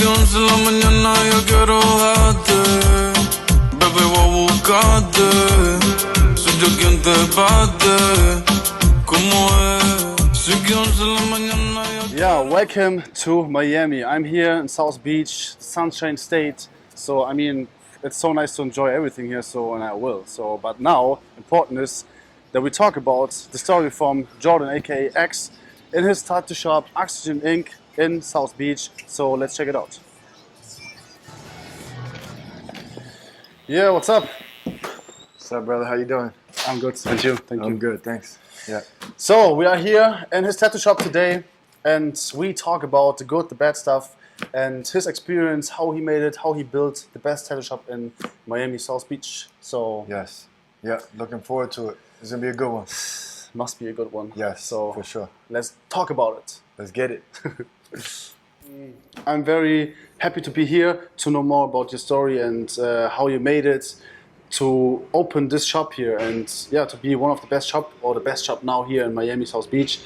que 11 de la mañana yo quiero darte. Bebé, voy a buscarte. Soy yo quien te bate. ¿Cómo es? Soy que 11 de la mañana yo Yeah, welcome to Miami. I'm here in South Beach, Sunshine State. So I mean, it's so nice to enjoy everything here. So and I will. So but now important is that we talk about the story from Jordan, aka X, in his tattoo shop Oxygen Inc. in South Beach. So let's check it out. Yeah, what's up? What's up, brother? How you doing? I'm good. Thank you. Thank you. I'm good, thanks. Yeah. So we are here in his tattoo shop today, and we talk about the good, the bad stuff, and his experience, how he made it, how he built the best tattoo shop in Miami, South Beach. So Yes. Yeah. Looking forward to it. It's gonna be a good one. must be a good one. Yes. So for sure. let's talk about it. Let's get it. I'm very happy to be here to know more about your story and how you made it to open this shop here, and yeah, to be one of the best shop or the best shop now here in Miami, South Beach.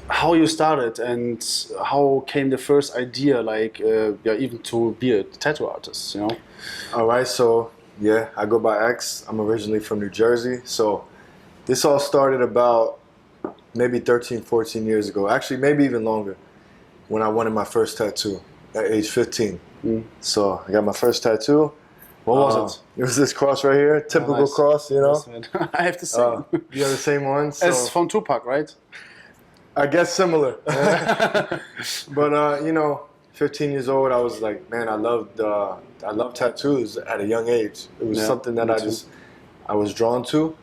How you started and how came the first idea, like yeah, even to be a tattoo artist, you know? All right. So yeah, I go by X. I'm originally from New Jersey. So this all started about maybe 13, 14 years ago. Actually, maybe even longer. When I wanted my first tattoo at age 15. So I got my first tattoo. What was it? It was this cross right here, typical nice. cross, you know. Yes, man. I have to say, You have the same one. So it's from Tupac, right? I guess similar. But you know, 15 years old, I was like, man, I loved tattoos at a young age. It was Yeah, something that me too. I was drawn to.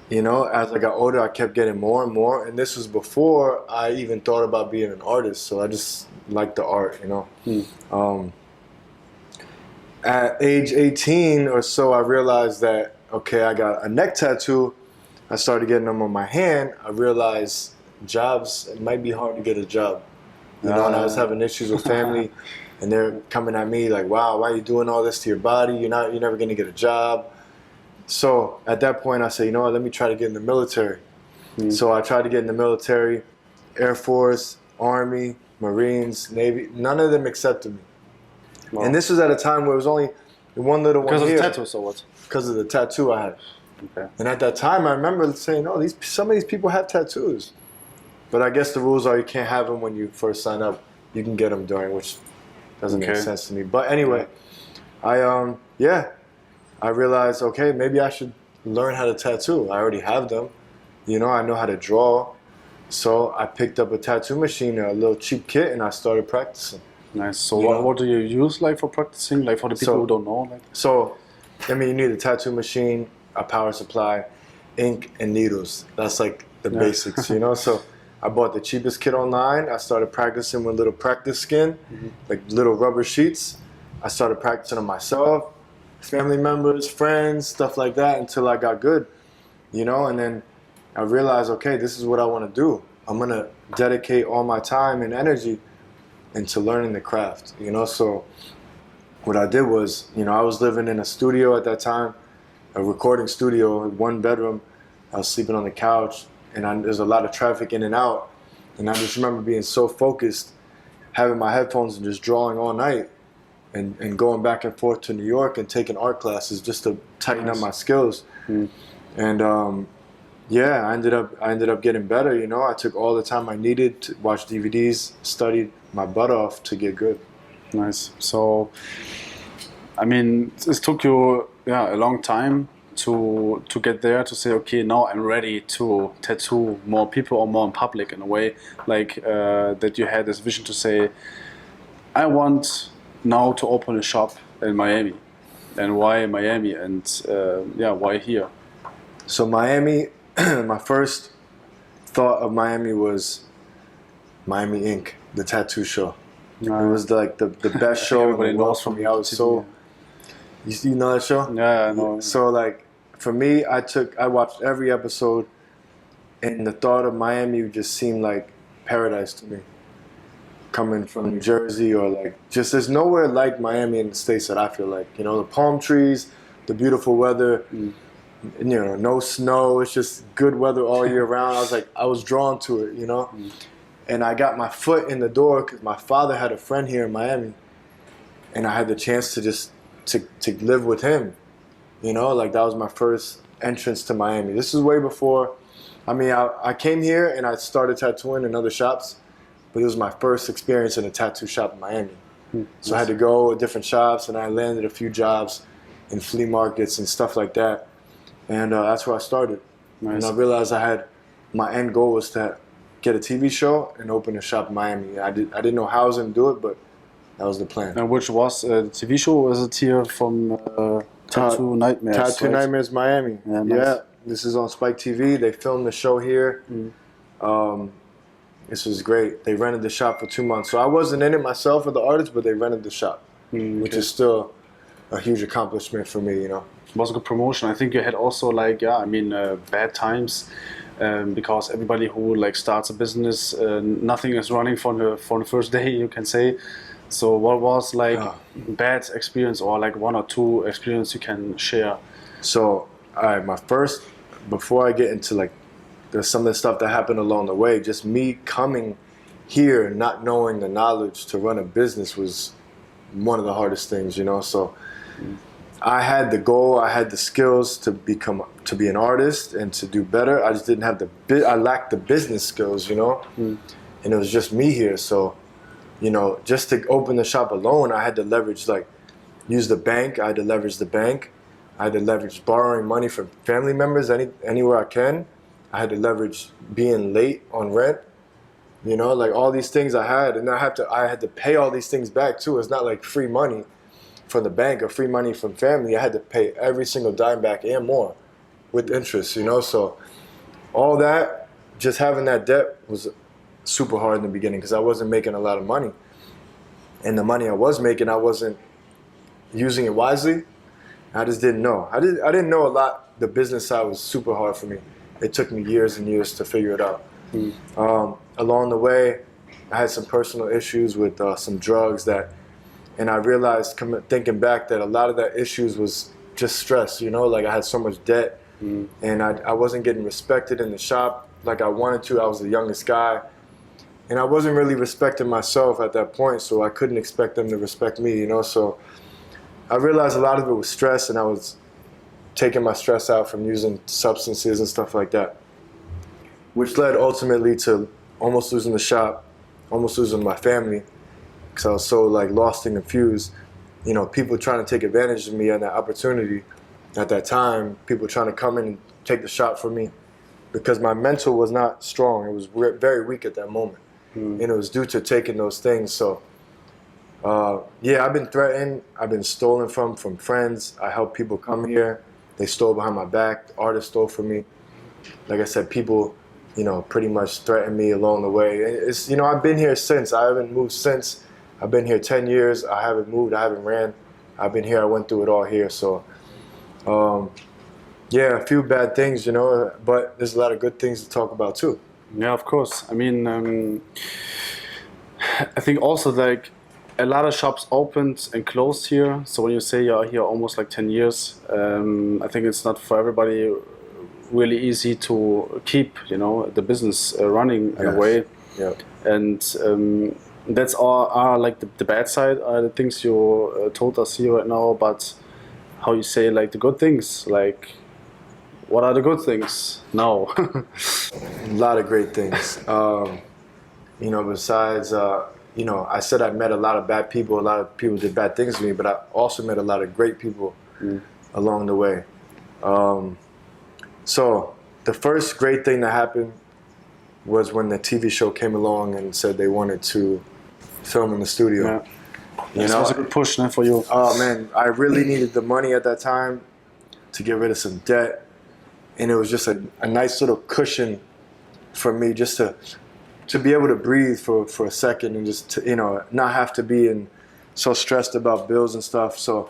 You know, as I got older, I kept getting more and more, and this was before I even thought about being an artist. So I just liked the art, you know. At age 18 or so, I realized that, okay, I got a neck tattoo. I started getting them on my hand. I realized jobs, it might be hard to get a job. You know, and I was having issues with family, and they're coming at me like, wow, why are you doing all this to your body? You're never gonna get a job. So at that point, I said, you know what, let me try to get in the military. So I tried to get in the military, Air Force, Army, Marines, Navy. None of them accepted me. Wow. And this was at a time where it was only one little Because one of here. tattoos or what? Because of the tattoo I had. Okay. And at that time, I remember saying, "Oh, some of these people have tattoos." But I guess the rules are you can't have them when you first sign up. You can get them during, which doesn't make Okay. sense to me. But anyway, I realized, okay, maybe I should learn how to tattoo. I already have them. You know, I know how to draw. So I picked up a tattoo machine, a little cheap kit, and I started practicing. Nice. So You know? what do you use like for practicing? Like for the people So- who don't know, like. So, I mean, you need a tattoo machine, a power supply, ink, and needles. That's like the basics, you know? So I bought the cheapest kit online. I started practicing with little practice skin, like little rubber sheets. I started practicing on myself, family members, friends, stuff like that until I got good, you know? And then I realized, okay, this is what I want to do. I'm going to dedicate all my time and energy into learning the craft, you know? So what I did was, you know, I was living in a studio at that time, a recording studio, 1 bedroom. I was sleeping on the couch, and there's a lot of traffic in and out. And I just remember being so focused, having my headphones and just drawing all night, and going back and forth to New York and taking art classes just to tighten up my skills. And yeah, I ended up getting better. You know, I took all the time I needed to watch DVDs, studied my butt off to get good. Nice. So, I mean, this took you a long time to get there, to say, okay, now I'm ready to tattoo more people or more in public in a way, like that you had this vision to say, I want now to open a shop in Miami, and why Miami, and why here? So Miami, my first thought of Miami was Miami Ink, the tattoo show. It was like the best show in Everybody the world knows for from me. I was TV, so, you know that show? Yeah, I know. So like for me, I watched every episode, and the thought of Miami just seemed like paradise to me. Coming from New Jersey, or like just there's nowhere like Miami in the States that I feel like, you know, the palm trees, the beautiful weather, you know, no snow. It's just good weather all year round. I was drawn to it, you know. and I got my foot in the door because my father had a friend here in Miami, and I had the chance to just to live with him. You know, like that was my first entrance to Miami. This is way before. I mean, I came here and I started tattooing in other shops, but it was my first experience in a tattoo shop in Miami. So I had to go to different shops, and I landed a few jobs in flea markets and stuff like that. And that's where I started. Nice. And I realized my end goal was to get a TV show and open a shop in Miami. I didn't know how I was going to do it, but that was the plan. And which was the TV show? Was it here from Tattoo Nightmares? Tattoo right? Nightmares Miami. Yeah, nice. This is on Spike TV. They filmed the show here. This was great. They rented the shop for 2 months. So I wasn't in it myself with the artist, but they rented the shop, which is still a huge accomplishment for me, you know. It was a good promotion. I think you had also like, bad times because everybody who like starts a business, nothing is running for the first day, you can say. So what was like bad experience or like 1 or 2 experience you can share? So, all right, before I get into like some of the stuff that happened along the way, just me coming here not knowing the knowledge to run a business was one of the hardest things, you know. So I had the goal, I had the skills to be an artist and to do better. I just didn't have I lacked the business skills, you know. And it was just me here. So, you know, just to open the shop alone, I had to leverage, like, use the bank. I had to leverage the bank. I had to leverage borrowing money from family members anywhere I can. I had to leverage being late on rent. You know, like all these things I had, and I had to pay all these things back too. It's not like free money from the bank or free money from family. I had to pay every single dime back and more with interest, you know. So all that, just having that debt was super hard in the beginning because I wasn't making a lot of money. And the money I was making, I wasn't using it wisely. I just didn't know. I didn't know a lot. The business side was super hard for me. It took me years and years to figure it out. Along the way, I had some personal issues with some drugs and I realized thinking back that a lot of that issues was just stress, you know, like I had so much debt and I wasn't getting respected in the shop like I wanted to. I was the youngest guy and I wasn't really respecting myself at that point, so I couldn't expect them to respect me, you know. So I realized a lot of it was stress, and I was taking my stress out from using substances and stuff like that, which led ultimately to almost losing the shop, almost losing my family, because I was so like lost and confused. You know, people trying to take advantage of me and that opportunity at that time, people trying to come in and take the shop from me because my mental was not strong. It was very weak at that moment. And it was due to taking those things. So yeah, I've been threatened. I've been stolen from friends. I helped people come here. They stole behind my back. Artists stole from me. Like I said, people, you know, pretty much threatened me along the way. It's, you know, I've been here since. I haven't moved since. I've been here 10 years. I haven't moved. I haven't ran. I've been here. I went through it all here. So, yeah, a few bad things, you know, but there's a lot of good things to talk about too. Yeah, of course. I mean, I think also like a lot of shops opened and closed here. So when you say you're here almost like 10 years, I think it's not for everybody really easy to keep, you know, the business running in a way. Yeah. And that's all are like the bad side, are the things you told us here right now. But how you say like the good things, like what are the good things now? A lot of great things. You know, besides, you know, I said I met a lot of bad people. A lot of people did bad things to me, but I also met a lot of great people along the way. So the first great thing that happened was when the TV show came along and said they wanted to film in the studio. Yeah. You That know, was a good push for you. oh man, I really needed the money at that time to get rid of some debt. And it was just a nice little cushion for me just to be able to breathe for a second and just to, you know, not have to be so stressed about bills and stuff. So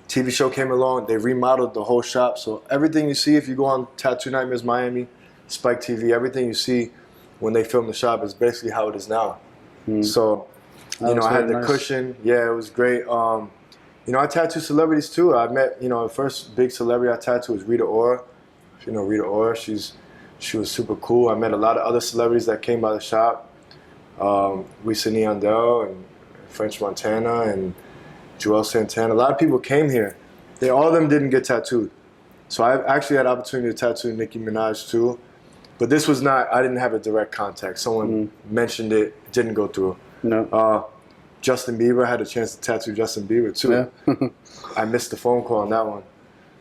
TV show came along, they remodeled the whole shop. So everything you see, if you go on Tattoo Nightmares Miami, Spike TV, everything you see when they film the shop is basically how it is now. So, you know, I had the cushion. Yeah, it was great. You know, I tattoo celebrities too. I met, you know, the first big celebrity I tattooed was Rita Ora. If you know Rita Ora, she's She was super cool. I met a lot of other celebrities that came by the shop. Lisa Neondell and French Montana and Joel Santana. A lot of people came here. All of them didn't get tattooed. So I actually had the opportunity to tattoo Nicki Minaj too. But this was not, I didn't have a direct contact. Someone mentioned it, didn't go through. No. Justin Bieber, I had a chance to tattoo Justin Bieber too. Yeah. I missed the phone call on that one.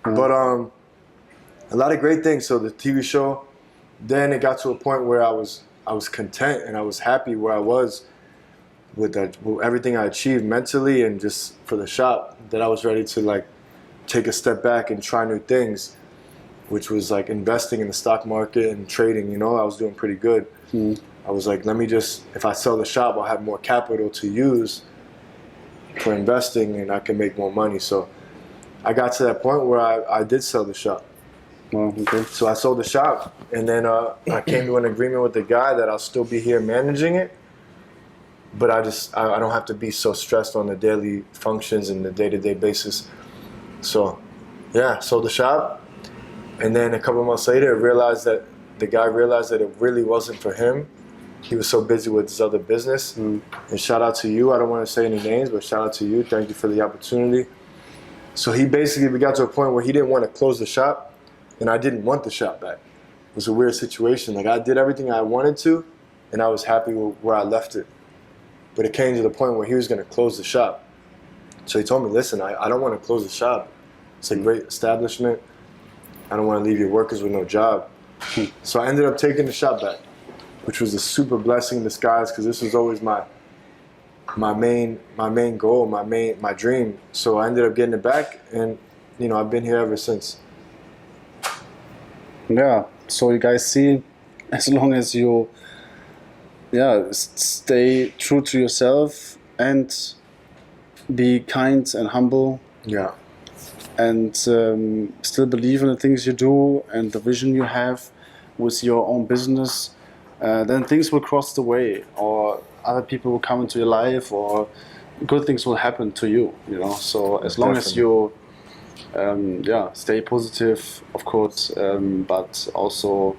But a lot of great things. So the TV show, then it got to a point where I was content and I was happy where I was with everything I achieved mentally and just for the shop, that I was ready to like take a step back and try new things, which was like investing in the stock market and trading. You know, I was doing pretty good. I was like, let me just, if I sell the shop, I'll have more capital to use for investing and I can make more money. So I got to that point where I did sell the shop. Well, okay. So I sold the shop, and then I came to an agreement with the guy that I'll still be here managing it, but I don't have to be so stressed on the daily functions and the day-to-day basis. So yeah, sold the shop, and then a couple months later, the guy realized that it really wasn't for him. He was so busy with his other business. And shout out to you. I don't want to say any names, but shout out to you. Thank you for the opportunity. So we got to a point where he didn't want to close the shop, and I didn't want the shop back. It was a weird situation. Like, I did everything I wanted to, and I was happy with where I left it. But it came to the point where he was going to close the shop. So he told me, listen, I don't want to close the shop. It's a great establishment. I don't want to leave your workers with no job. So I ended up taking the shop back, which was a super blessing in disguise, because this was always my main goal, my dream. So I ended up getting it back, and you know, I've been here ever since. Yeah. So you guys see, as long as you, stay true to yourself and be kind and humble. Yeah. And still believe in the things you do and the vision you have with your own business, then things will cross the way, or other people will come into your life, or good things will happen to you. You know. So as long as you, stay positive, of course, but also,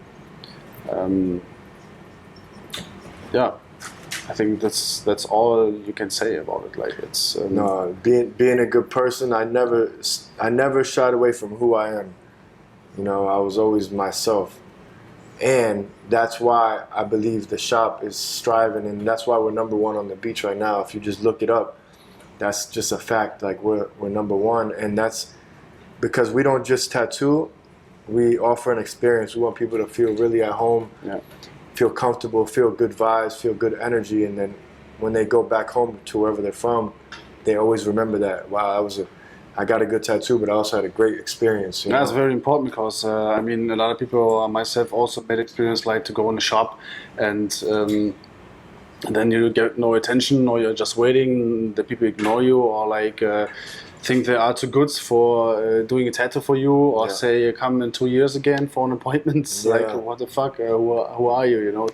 I think that's all you can say about it. Like, it's no, being a good person. I never shied away from who I am. You know, I was always myself, and that's why I believe the shop is striving, and that's why we're #1 on the beach right now. If you just look it up, that's just a fact. Like, we're #1, and that's because we don't just tattoo. We offer an experience. We want people to feel really at home. Yeah. Feel comfortable, feel good vibes, feel good energy, and then when they go back home to wherever they're from, they always remember that, wow, I got a good tattoo, but I also had a great experience. That's very important, because I mean, a lot of people, myself also made experience like to go in a shop and then you get no attention, or you're just waiting, the people ignore you, or like think they are too good for doing a tattoo for you, or say come in 2 years again for an appointment. Like, what the fuck, who are you, you know?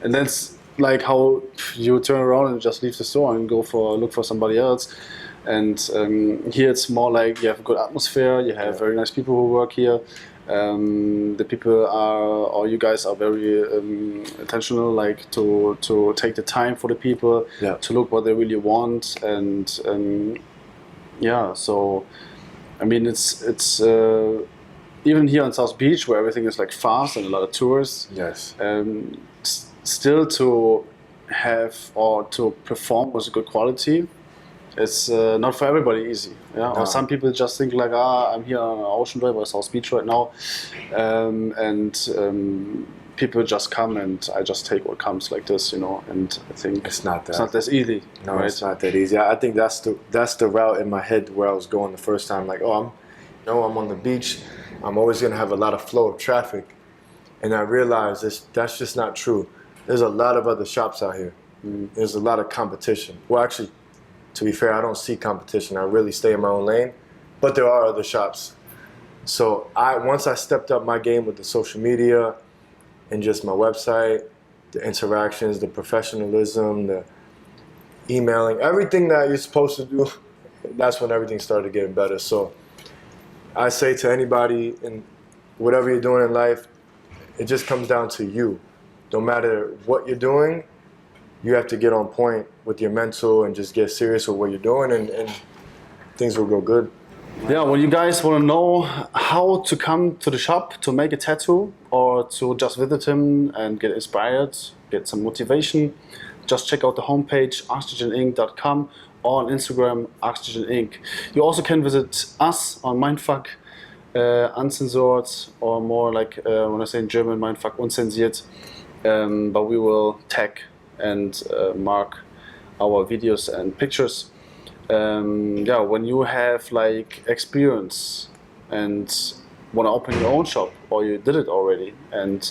And that's like how you turn around and just leave the store and go look for somebody else. And here it's more like you have a good atmosphere, you have very nice people who work here. The people or you guys are very intentional, like to take the time for the people, to look what they really want, and so I mean, it's even here on South Beach, where everything is like fast and a lot of tourists. Yes. Still to have or to perform with good quality, it's not for everybody easy. Yeah. No. Or some people just think like, I'm here on Ocean Drive or South Beach right now, and people just come and I just take what comes like this, you know. And I think it's not that easy. No, right? It's not that easy. I think that's the route in my head where I was going the first time. Like, I'm on the beach. I'm always gonna have a lot of flow of traffic, and I realized that's just not true. There's a lot of other shops out here. There's a lot of competition. Well, actually, to be fair, I don't see competition. I really stay in my own lane, but there are other shops. So once I stepped up my game with the social media and just my website, the interactions, the professionalism, the emailing, everything that you're supposed to do, that's when everything started getting better. So I say to anybody, in whatever you're doing in life, it just comes down to you. No matter what you're doing, you have to get on point with your mental and just get serious with what you're doing, and things will go good. Yeah, when you guys want to know how to come to the shop to make a tattoo or to just visit him and get inspired, get some motivation, just check out the homepage oxygeninc.com or on Instagram oxygeninc. You also can visit us on Mindfuck, uncensored, or more like when I say in German, Mindfuck unzensiert. But we will tag and mark our videos and pictures. Yeah, when you have like experience and want to open your own shop, or you did it already, and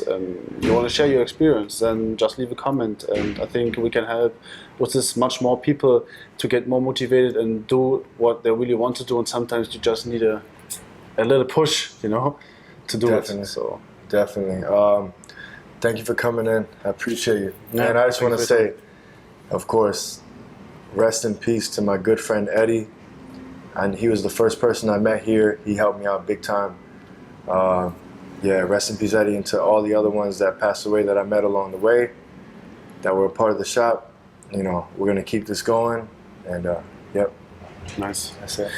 you want to share your experience, then just leave a comment, and I think we can help with this much more people to get more motivated and do what they really want to do. And sometimes you just need a little push, you know, to do Definitely. it. So Definitely. Thank you for coming in. I appreciate you. Yeah, And I just thank want to you for say, of course, rest in peace to my good friend Eddie. And he was the first person I met here. He helped me out big time. Yeah, rest in peace, Eddie, and to all the other ones that passed away that I met along the way, that were a part of the shop. You know, we're gonna keep this going. And yep, nice. that's it.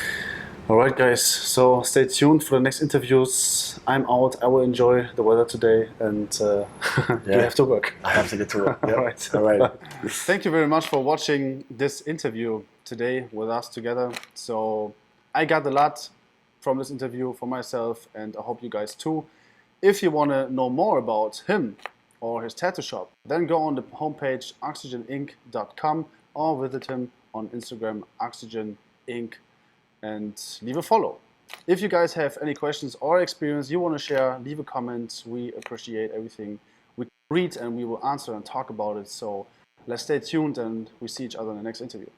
All right, guys. So stay tuned for the next interviews. I'm out. I will enjoy the weather today, and you have to work. I have to get to it. Yep. All right. All right. Thank you very much for watching this interview today with us together. So I got a lot from this interview for myself, and I hope you guys too. If you want to know more about him or his tattoo shop, then go on the homepage oxygeninc.com or visit him on Instagram oxygeninc and leave a follow. If you guys have any questions or experience you want to share, leave a comment. We appreciate everything we read, and we will answer and talk about it. So let's stay tuned, and we see each other in the next interview.